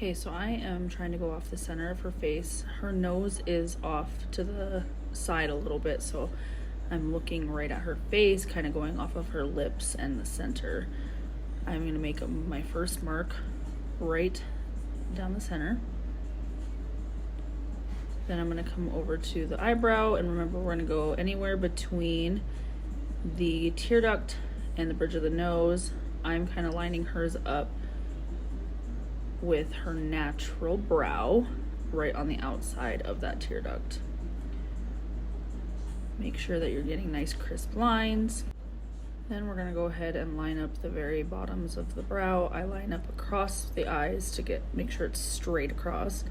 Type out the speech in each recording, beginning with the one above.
Okay, so I am trying to go off the center of her face. Her nose is off to the side a little bit, so I'm looking right at her face, kind of going off of her lips and the center. I'm going to make my first mark right down the center. Then I'm going to come over to the eyebrow, and remember, we're going to go anywhere between the tear duct and the bridge of the nose. I'm kind of lining hers up with her natural brow right on the outside of that tear duct. Make sure that you're getting nice crisp lines. Then we're gonna go ahead and line up the very bottoms of the brow. I line up across the eyes to make sure it's straight across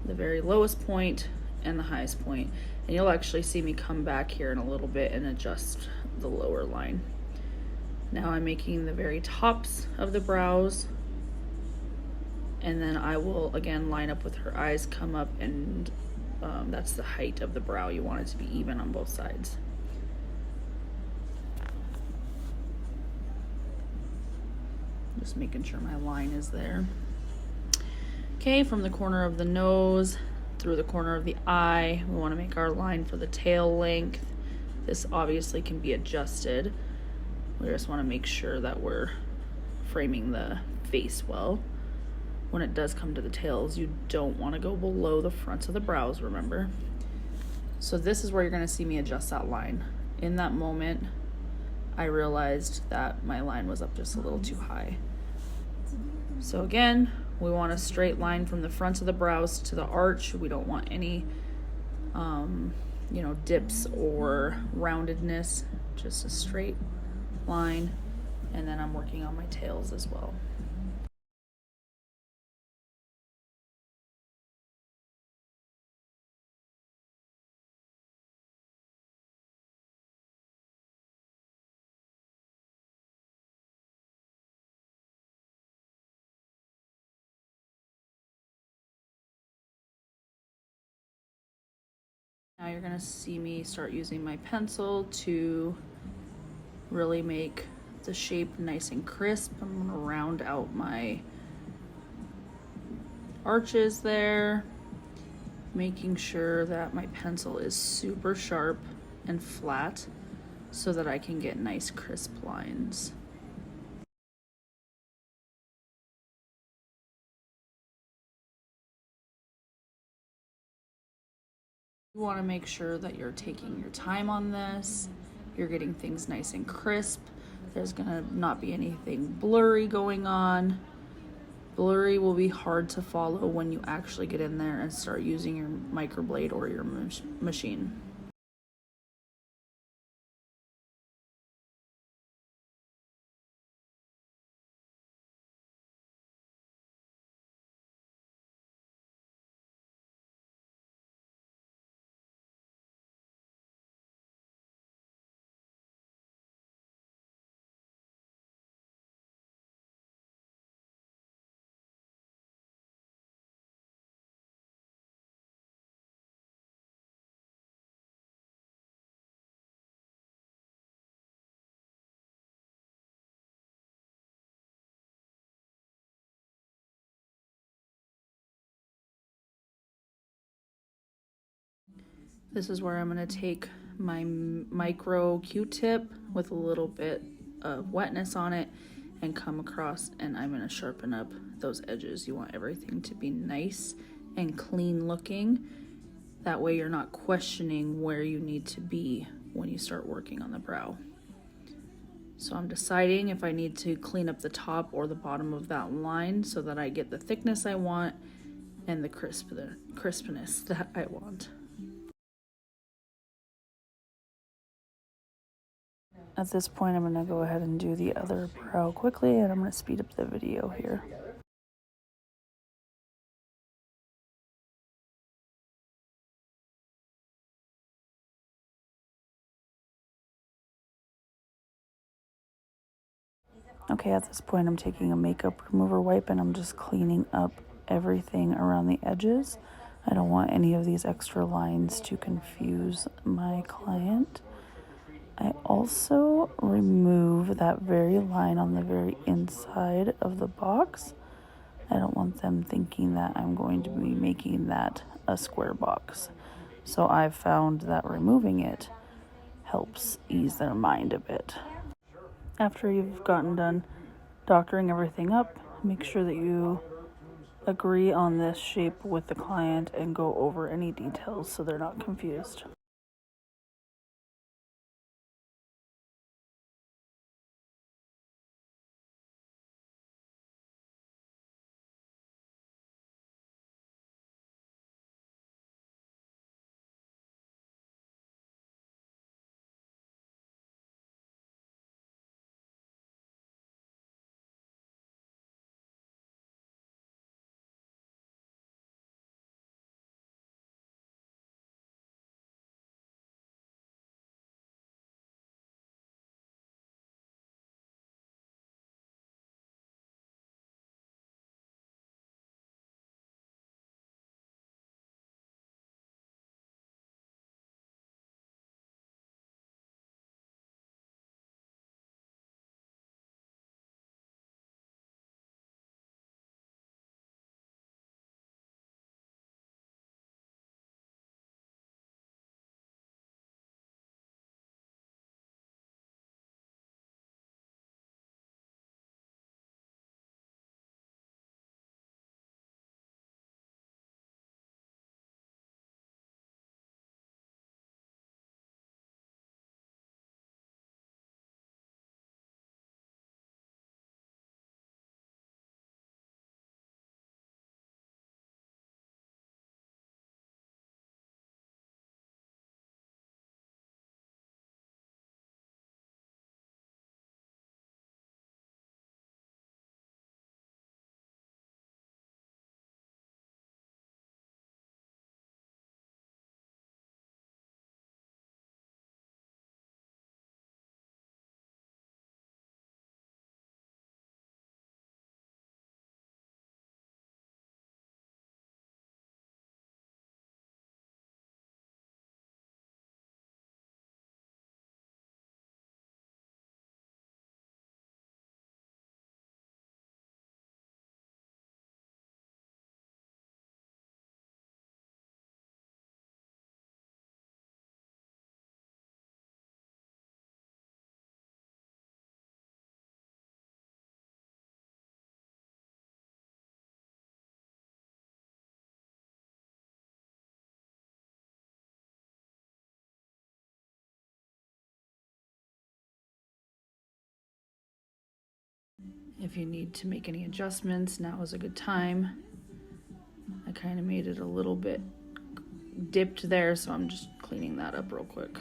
the very lowest point and the highest point. And you'll actually see me come back here in a little bit and adjust the lower line. Now I'm making the very tops of the brows, and then I will again line up with her eyes, come up, and that's the height of the brow. You want it to be even on both sides. Just making sure my line is there. Okay, from the corner of the nose through the corner of the eye, we want to make our line for the tail length. This obviously can be adjusted. We just want to make sure that we're framing the face well. When it does come to the tails, you don't want to go below the fronts of the brows, remember? So this is where you're going to see me adjust that line. In that moment, I realized that my line was up just a little too high. So again, we want a straight line from the fronts of the brows to the arch. We don't want any, dips or roundedness, just a straight line. And then I'm working on my tails as well. Now you're gonna see me start using my pencil to really make the shape nice and crisp. I'm gonna round out my arches there, making sure that my pencil is super sharp and flat so that I can get nice crisp lines. You want to make sure that you're taking your time on this. You're getting things nice and crisp. There's gonna not be anything blurry going on. Blurry will be hard to follow when you actually get in there and start using your microblade or your machine. This is where I'm gonna take my micro Q-tip with a little bit of wetness on it and come across, and I'm gonna sharpen up those edges. You want everything to be nice and clean looking. That way you're not questioning where you need to be when you start working on the brow. So I'm deciding if I need to clean up the top or the bottom of that line so that I get the thickness I want and the crispness that I want. At this point, I'm going to go ahead and do the other brow quickly, and I'm going to speed up the video here. Okay, at this point, I'm taking a makeup remover wipe and I'm just cleaning up everything around the edges. I don't want any of these extra lines to confuse my client. I also remove that very line on the very inside of the box. I don't want them thinking that I'm going to be making that a square box. So I've found that removing it helps ease their mind a bit. After you've gotten done doctoring everything up, make sure that you agree on this shape with the client and go over any details so they're not confused. If you need to make any adjustments, now is a good time. I kind of made it a little bit dipped there, so I'm just cleaning that up real quick.